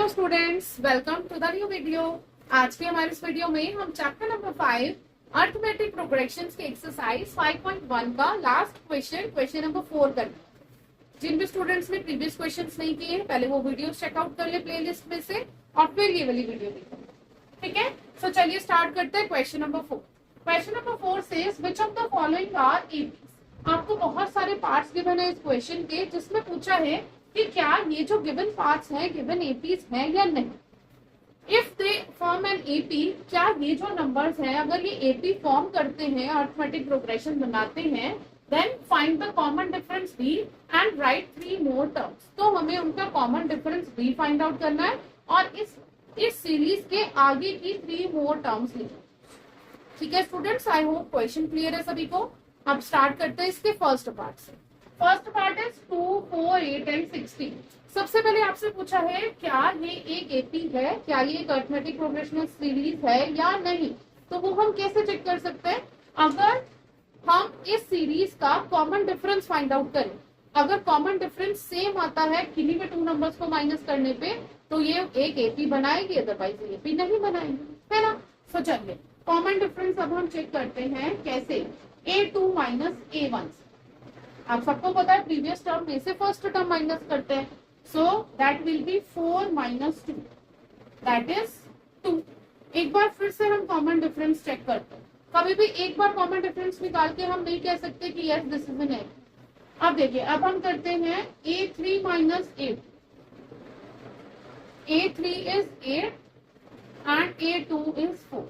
Hello students, welcome to the new video. आज के हमारे इस वीडियो में हम चैप्टर नंबर 5 अर्थमेटिक प्रोग्रेशंस के एक्सरसाइज 5.1 का लास्ट क्वेश्चन नंबर 4 करना है। जिन भी स्टूडेंट्स ने प्रीवियस क्वेश्चंस नहीं किए हैं, पहले वो वीडियो चेकआउट कर ले प्लेलिस्ट में से और फिर ये वाली वीडियो देखें। ठीक है, सो चलिए स्टार्ट करते हैं question number 4। Question number 4 says which of the following are APs. आपको बहुत सारे पार्ट्स गिवन है इस क्वेश्चन के, जिसमें पूछा है कि क्या ये जो गिवन पार्ट्स हैं गिवन एपीज हैं या नहीं। If they form an AP, क्या ये जो नंबर्स हैं अगर ये एपी फॉर्म करते हैं, अर्थमेटिक प्रोग्रेशन बनाते हैं, then find the common difference b and write 3 more terms. तो हमें उनका common difference b find out करना है और इस सीरीज के आगे की 3 मोर टर्म्स लिखना। ठीक है students, I hope question clear है सभी को। अब स्टार्ट करते हैं इसके फर्स्ट पार्ट से। First part is 2, 4, 8 and 16। सबसे पहले आपसे पूछा है क्या ये एक एपी है, क्या ये एक अर्थमेटिक प्रोग्रेशनल सीरीज है या नहीं। तो वो हम कैसे चेक कर सकते हैं, अगर हम इस सीरीज का कॉमन डिफरेंस फाइंड आउट करें। अगर कॉमन डिफरेंस सेम आता है किन्हीं भी 2 नंबर्स को माइनस करने पे, तो ये एक एपी बनाएगी, अदरवाइज एपी नहीं बनाएगी, है ना। तो चलिए कॉमन डिफरेंस अब हम चेक करते हैं कैसे, A2 माइनस A1। आप सबको पता है प्रीवियस टर्म में से फर्स्ट टर्म माइनस करते हैं, so that will B 4 minus 2, that is 2। एक बार फिर से हम कॉमन डिफरेंस चेक करते हैं। कभी भी एक बार कॉमन डिफरेंस निकाल के हम नहीं कह सकते कि yes this is an AP. अब देखिए, अब हम करते हैं A3 minus A2। A3 is 8 and A2 is 4,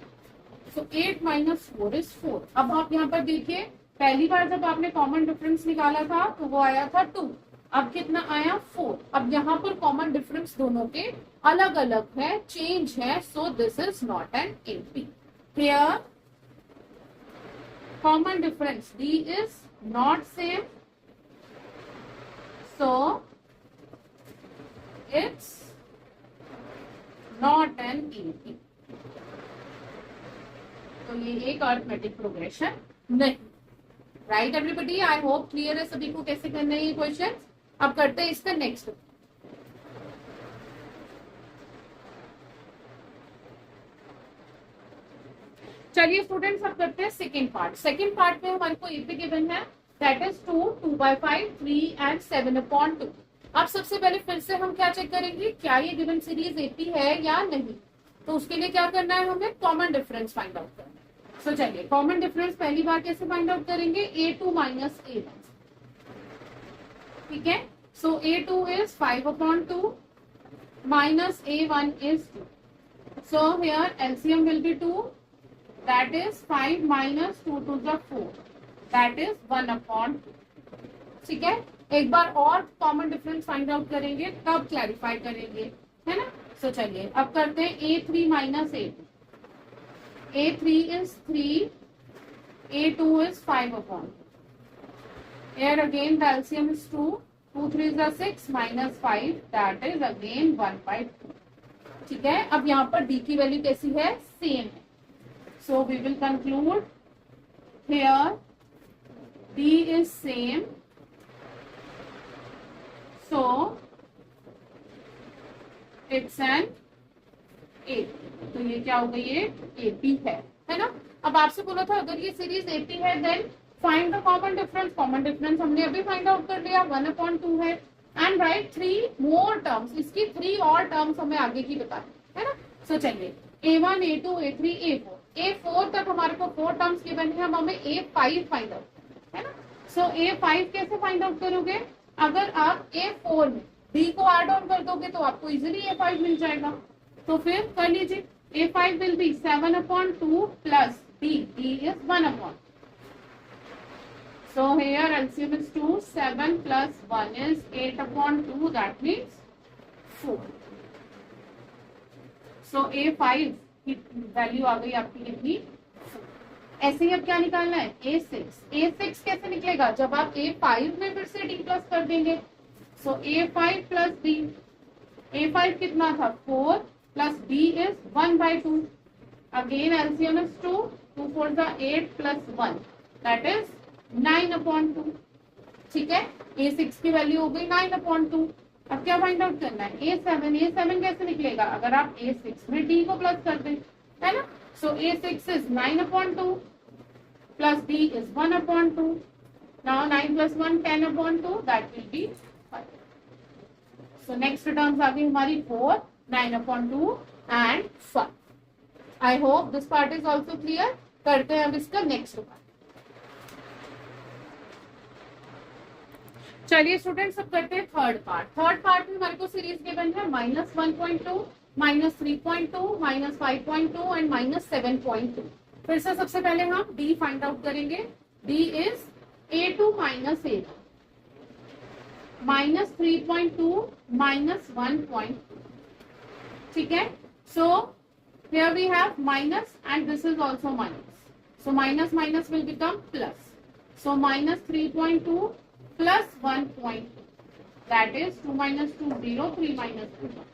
so 8 minus 4 is 4। अब आप यहाँ पर देखिए, पहली बार जब आपने कॉमन डिफरेंस निकाला था तो वो आया था 2, अब कितना आया 4। अब यहाँ पर कॉमन डिफरेंस दोनों के अलग अलग है, चेंज है, सो this is not an AP. Here common difference D is not same, so it's not an AP. तो ये एक अर्थमेटिक प्रोग्रेशन नहीं। Right everybody, I hope clear है सभी को कैसे करना है ये क्वेश्चन। अब करते हैं इसका नेक्स्ट। चलिए स्टूडेंट्स, अब करते हैं सेकेंड पार्ट। सेकेंड पार्ट में हमारे को एपी गिवन है, दैट इज 2, 2/5, 3 एंड 7/2। अब सबसे पहले फिर से हम क्या चेक करेंगे, क्या ये गिवन सीरीज एपी है या नहीं। तो उसके लिए क्या करना है, हमें कॉमन डिफरेंस फाइंड आउट करना है। सो चलिए कॉमन डिफरेंस पहली बार कैसे फाइंड आउट करेंगे, A2 माइनस A1। ठीक है, सो A2 is 5/2 minus A1 is 2, so here LCM will be 2, that is 5 minus 2 to the 4, that is 1/2। ठीक है, एक बार और कॉमन डिफरेंस फाइंड आउट करेंगे तब क्लैरिफाई करेंगे, है ना। सो चलिए अब करते हैं A3 minus A2। A3 is 3, A2 is 5/2. Here again the LCM is 2, 2 3s are 6 minus 5, that is again 1/2। ठीक है, अब यहाँ पर D की वैल्यू कैसी है, सेम है, so we will conclude here D is same, so it's an A। तो ये क्या हो गई, ये एपी है ना। अब आपसे बोला था अगर ये सीरीज एपी है then find the common difference. Common difference हमने अभी फाइंड आउट कर लिया, 1/2 है, एंड राइट 3 मोर टर्म्स। इसकी 3 और टर्म्स हमें आगे की बतानी है ना। सो चलिए A1, A2, A3, A4, A4 तक हमारे को 4 टर्म्स गिवन है, अब हमें A5 फाइंड आउट करना है ना। सो A5 कैसे फाइंड आउट करोगे, अगर आप A4 में D को एड ऑन कर दोगे तो आपको इजिली A5 मिल जाएगा। तो फिर कर लीजिए, A5 will be 7/2 plus D is 1/2। So here LCM is 2, 7 plus 1 is 8/2, that means 4। So A5 की वैल्यू आ गई आपकी कितनी, 4। ऐसे ही अब क्या निकालना है, A6 कैसे निकलेगा, जब आप A5 में फिर से D प्लस कर देंगे। So A5 plus D, A5 कितना था 4 plus D is 1/2, again LCM is 2, 2 4s are 8 plus 1, that is 9/2। ठीक है, A6 की वैल्यू हो गई 9/2। अब क्या फाइंड आउट करना है, A7 कैसे निकलेगा, अगर आप A6 में D को प्लस कर दें, है ना। So A6 is 9/2 plus D is 1/2. Now 9 + 1 10/2, that will be 5. So next terms आ गई हमारी 4, 9/2 and 5. I hope this part is also clear. करते हैं अब इसका नेक्स्ट पार्ट. चलिए स्टूडेंट्स अब करते हैं थर्ड पार्ट में हमारे को सीरीज गिवन है -1.2, -3.2, -5.2 एंड -7.2. फिर से सबसे पहले हम D फाइंड आउट करेंगे. D is A2 - A1, -3.2, -1.2. ठीक है. सो here we have minus and this is also minus. So minus minus will become plus. So -3.2 plus 1.2. That is 2 - 2 0, 3 - 2 1.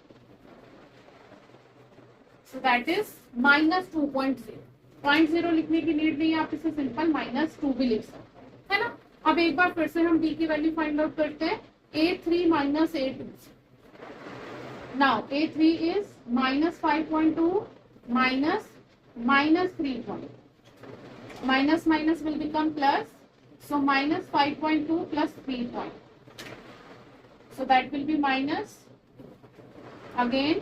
So that is -2.0. 0.0 लिखने की नीड नहीं है, आप इसे सिंपल -2 भी लिख सकते हैं, है ना. अब एक बार फिर से हम D की वैल्यू फाइंड आउट करते हैं. A3 - A2. Now A3 is -5.2 minus -3.2. Minus minus will become plus. So -5.2 plus 3.2. So that will be minus again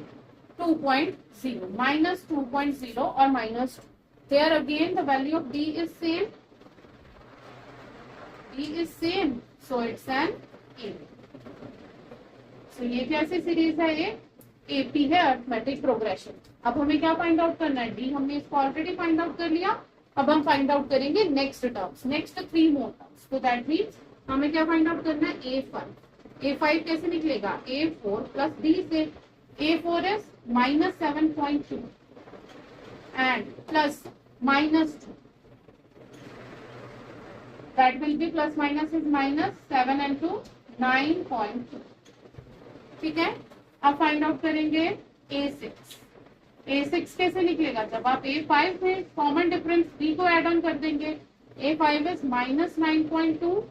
2.0. Minus 2.0 or minus 2. There again the value of D is same. D is same. So it's an A. So ये कैसी series है, ये AP है, arithmetic progression. अब हमें क्या find out करना है, D हमने इसको ऑलरेडी फाइंड आउट कर लिया. अब हम फाइंड आउट करेंगे next terms, next 3 more terms. तो दैट मीन्स हमें क्या फाइंड आउट करना है, A5 कैसे निकलेगा, A4 प्लस D से. A4 is -7.2 and plus -2. That will B plus minus is -7 and 2 9.2. ठीक है. अब फाइंड आउट करेंगे A6. A6 कैसे निकलेगा, जब आप A5 में कॉमन डिफरेंस D को एड ऑन कर देंगे. A5 is -9.2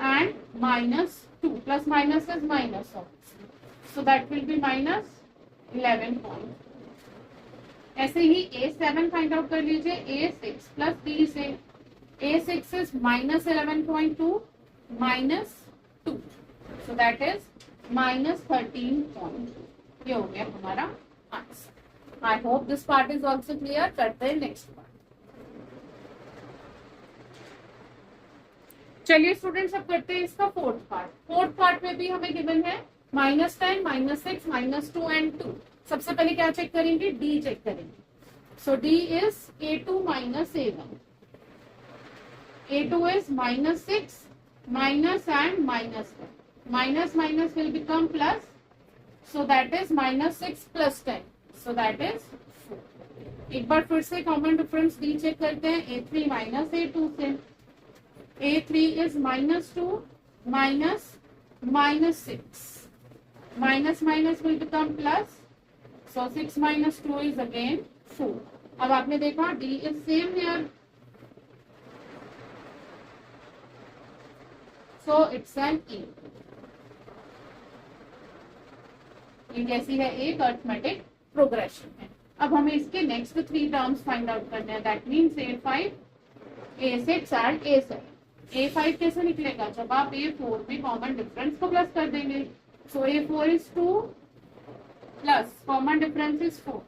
and -2 plus minus is minus of. So that will B -11. ऐसे ही A7 फाइंड आउट कर लीजिए. A6 प्लस D से. A6 is -11.2 -2. So that is -13.2. ये हो गया हमारा answer. I hope this part is also clear. करते हैं नेक्स्ट पार्ट. चलिए स्टूडेंट्स अब करते हैं इसका फोर्थ पार्ट में भी हमें गिवन है -10, -6, -2 एंड 2. सबसे पहले क्या चेक करेंगे, D चेक करेंगे. सो D is A2 - A1. A2 is -6 minus and -1. Minus minus will become plus. So that is -6 plus 10. So that is 4. एक बार फिर से कॉमन डिफरेंस D चेक करते हैं. A3 - A2 से. A3 is -2 minus -6. Minus minus will become plus. So 6 - 2 is again 4. अब आपने देखा D is same here. So it's an A. ये कैसी है, एक अरिथमेटिक प्रोग्रेशन है. अब हमें इसके नेक्स्ट 3 टर्म्स फाइंड आउट करने हैं. That means A5, A6 and A7. A5 कैसे निकलेगा, जब आप A4 में कॉमन डिफरेंस को प्लस कर देंगे. सो A4 is 2 plus common difference is 4.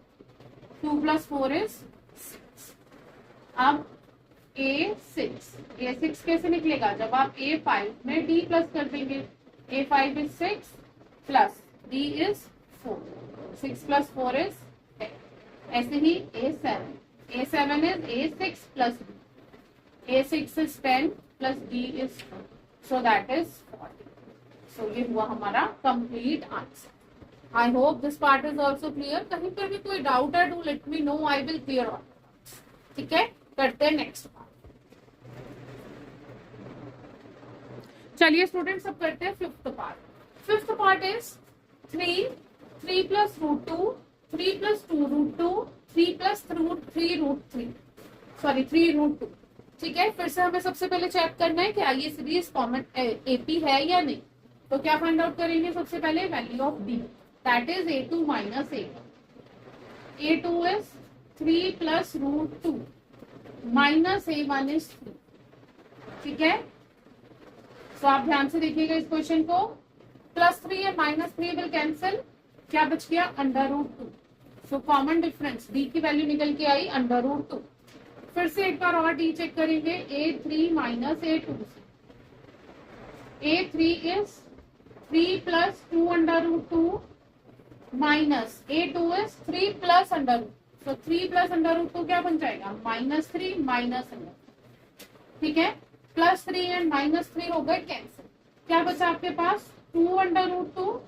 2 + 4 is 6. अब A6 कैसे निकलेगा, जब आप A5 में D प्लस कर देंगे. A5 is 6 plus D is 4. 6 + 4 is 10. ऐसे ही A7 is A6 plus D. A6 is 10 plus D is 4. So that is 40. सो ये हुआ हमारा complete answer. I hope this part is also clear. कहीं पर भी कोई डाउट है, do let me know, I will clear all. ठीक है, करते हैं नेक्स्ट पार्ट. चलिए स्टूडेंट्स अब करते हैं फिफ्थ पार्ट इज 3 + √2, 3 + 2√2, 3 + 3√3. सॉरी 3√2. ठीक है. फिर से हमें सबसे पहले चेक करना है कि ये सीरीज कॉमन AP है या नहीं. तो क्या फाइंड आउट करेंगे? सबसे पहले value of d, that is A2 minus A1। A2 is 3 plus root 2 minus A1 is 3। ठीक है, तो आप ध्यान से देखिएगा इस क्वेश्चन को। +3 और -3 विल कैंसिल, क्या बच गया? √2। सो कॉमन डिफरेंस डी की वैल्यू निकल के आई √2। फिर से एक बार और डी चेक करेंगे, A3 माइनस A2 से। A3 is 3 plus 2√2 minus A2 is 3 plus √2। So 3 plus √2 क्या बन जाएगा? -3 माइनस √2। ठीक है, +3 एंड -3 हो गए कैंसिल, क्या बचा आपके पास? 2√2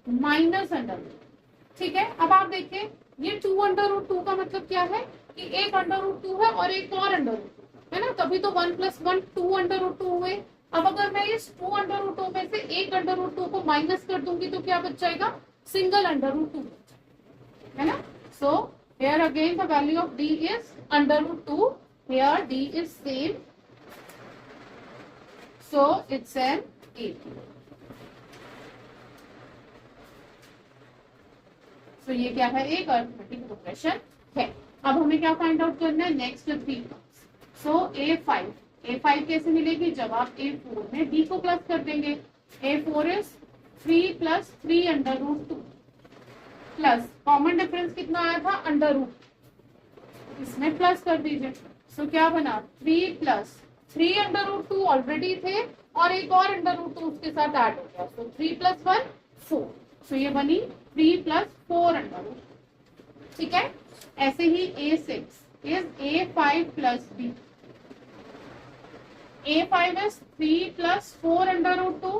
माइनस √2। ठीक है, अब आप देखिए ये 2√2 का मतलब क्या है कि एक √2 है और एक और √2 है ना, तभी तो 1 + 1 2√2 हुए। अब अगर मैं इस 2√2 में से एक √2 को माइनस कर दूंगी तो क्या बच जाएगा? सिंगल √2 है ना। So here again the value of D is √2। Here D is same, so it's an A2। तो ये क्या है? एक अरिथमेटिक प्रोग्रेशन है। अब हमें क्या फाइंड आउट करना है? Next 3 terms. सो A5 कैसे मिलेगी? जब आप A4 में D को प्लस कर देंगे। A4 is 3 plus 3√2 plus common difference कितना आया था? √2, इसमें प्लस कर दीजिए। सो क्या बना? 3 प्लस 3√2 ऑलरेडी थे और एक और √2 उसके साथ ऐड हो गया। सो 3 + 1 4। सो ये बनी 3 + 4√2। ठीक है, ऐसे ही A6 is A5 plus B। A5 is 3 + 4√2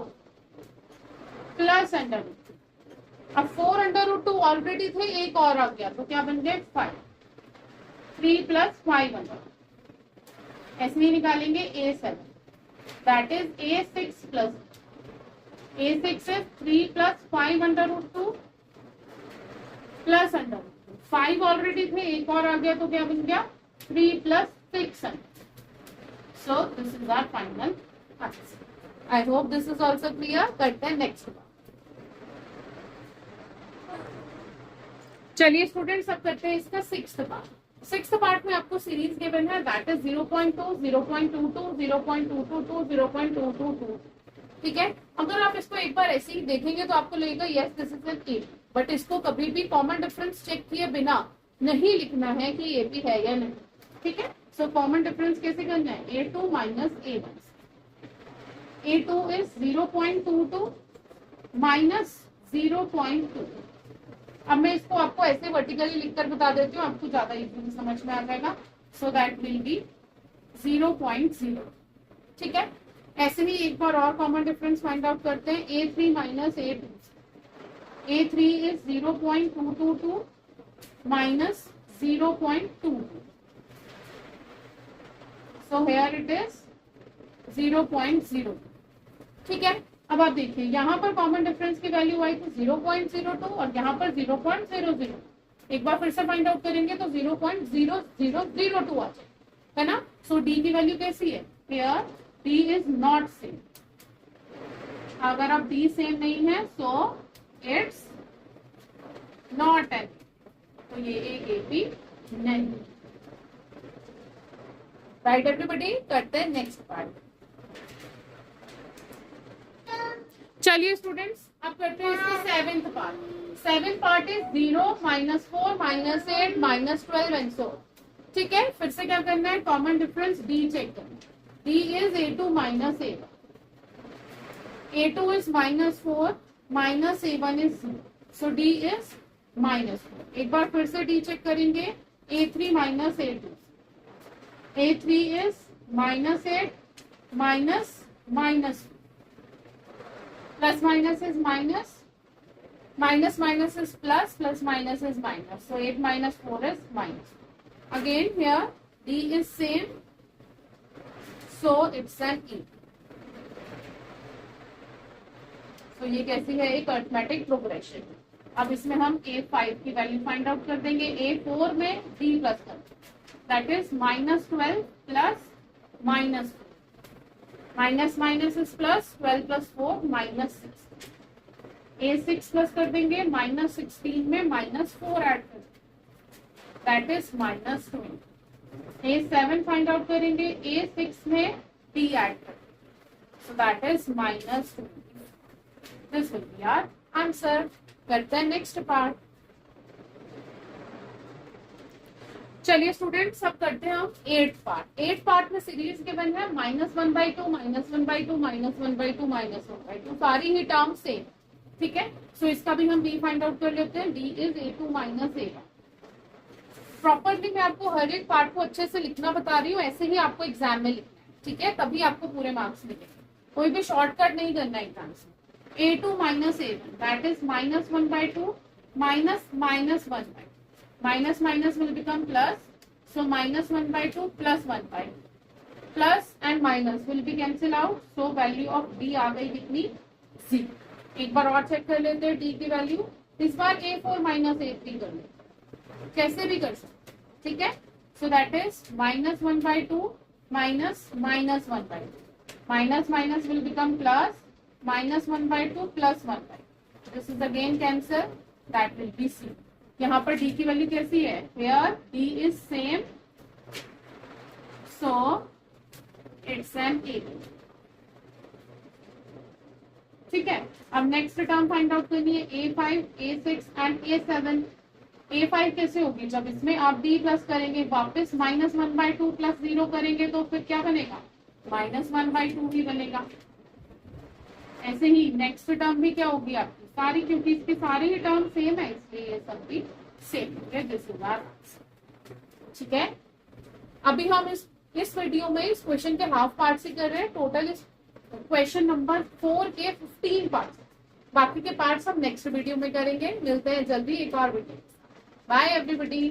plus √2। अब 4√2 ऑलरेडी थे, एक और आ गया तो क्या बन गए? 5। 3 + 5√2। ऐसे ही निकालेंगे A7, that is A6 plus A6 is 3 + 5√2 plus √2। 5 already थे, एक और आ गया तो क्या बन गया? 3 + 600। So this is our final answer. I hope this is also clear. करते हैं नेक्स्ट पार्ट। चलिए स्टूडेंट्स, अब करते हैं इसका 6th पार्ट। 6th पार्ट में आपको सीरीज गिवन है, दैट इज 0.2, 0.22, 0.222, 0.222। ठीक है, अगर आप इसको एक बार ऐसे ही देखेंगे तो आपको लगेगा yes this is an A, but इसको कभी भी कॉमन डिफरेंस चेक किए बिना नहीं लिखना है कि ए भी है या नहीं। ठीक है, सो कॉमन डिफरेंस कैसे करना है? A2 minus A1। A2 is 0.22 minus 0.2। अब मैं इसको आपको ऐसे वर्टिकली लिखकर बता देती हूँ, आपको ज्यादा इजीली समझ में आ जाएगा। So that will B 0.0। ठीक है, ऐसे ही एक बार और कॉमन डिफरेंस फाइंड आउट करते हैं। A3 minus A2। A3 is 0.222 minus 0.22। So here it is 0.0। ठीक है, अब आप देखिए यहाँ पर कॉमन डिफरेंस की वैल्यू आई थी 0.02 और यहाँ पर 0.00। एक बार फिर से फाइंड आउट करेंगे तो 0.0002 आ जाए, है ना। सो डी की वैल्यू कैसी है? Here D is not same. अगर अब डी सेम नहीं है सो इट्स नॉट एन, तो ये एक ए पी नहीं। राइट एवरीबॉडी, करते हैं नेक्स्ट पार्ट। चलिए स्टूडेंट्स, अब करते हैं इसका 7th part. 7th part is 0, -4, -8, -12 and so. ठीक है, फिर से क्या करना है? कॉमन डिफरेंस डी चेक करना। D is A2 minus A1। A2 is -4 minus A1 is 0। So D is -4। एक बार फिर से डी चेक करेंगे। A3 minus A2। A3 is -8 minus -2। Plus minus is minus, minus minus is plus, plus minus is minus. So 8 minus 4 is minus. Again here D is same, so it's an E. तो ये कैसी है? एक arithmetic progression. अब इसमें हम A5 की value find out कर देंगे। A4 में D प्लस कर, that is -12 plus -2। Minus minus is plus, 12 plus 4 minus 6, A6 plus कर देंगे, माइनस 16 में माइनस 4 ऐड कर देंगे, that is minus 20। A7 find out करेंगे, A6 में D ऐड कर देंगे, so that is minus 20। This will be our answer. करते हैं नेक्स्ट पार्ट। चलिए स्टूडेंट्स, अब करते हैं हम 8th पार्ट। 8th पार्ट में सीरीज गिवन है -1/2, -1/2, -1/2, -1/2, सारी ही टर्म सेम, ठीक है। सो इसका भी हम D फाइंड आउट कर लेते हैं। D is A2 minus A1। Properly मैं आपको हर एक पार्ट को अच्छे से लिखना बता रही हूँ, ऐसे ही आपको एग्जाम में लिखना है, ठीक है, तभी आपको पूरे मार्क्स मिलेंगे। कोई भी शॉर्टकट नहीं करना एग्जाम में। A2 minus A1 that is -1/2 minus -1/2, minus minus will become plus, so -1/2 plus 1/2, plus and minus will be cancel out, so value of D आ गई कितनी, 0। एक बार और चेक कर लेते हैं D की वैल्यू। इस बार A4 माइनस A3 कर लेते, कैसे भी कर सकते, ठीक है। सो that is -1/2 minus -1/2, minus minus will become plus, -1/2 plus 1/2, this is again cancel, that will B C। यहाँ पर D की वैल्यू कैसी है, here D is same, so it's an A। ठीक है। अब नेक्स्ट टर्म फाइंड आउट करनी है, A5, A6 and A7। A5 कैसे होगी, जब इसमें आप D प्लस करेंगे, वापस -1/2 प्लस 0 करेंगे तो फिर क्या बनेगा, -1/2 ही बनेगा। ऐसे ही नेक्स्ट टर्म भी क्या होगी आपकी सारी, क्योंकि इसकी सारी ही टर्म सेम है इसलिए ये सब भी सेम है। दिस इज आवर आंसर, ठीक है। अभी हम इस वीडियो में इस क्वेश्चन के हाफ पार्ट से कर रहे हैं। टोटल इस क्वेश्चन नंबर 4 के 15 पार्ट, बाकी के पार्ट्स हम नेक्स्ट वीडियो में करेंगे। मिलते हैं जल्दी एक और वीडियो। By everybody.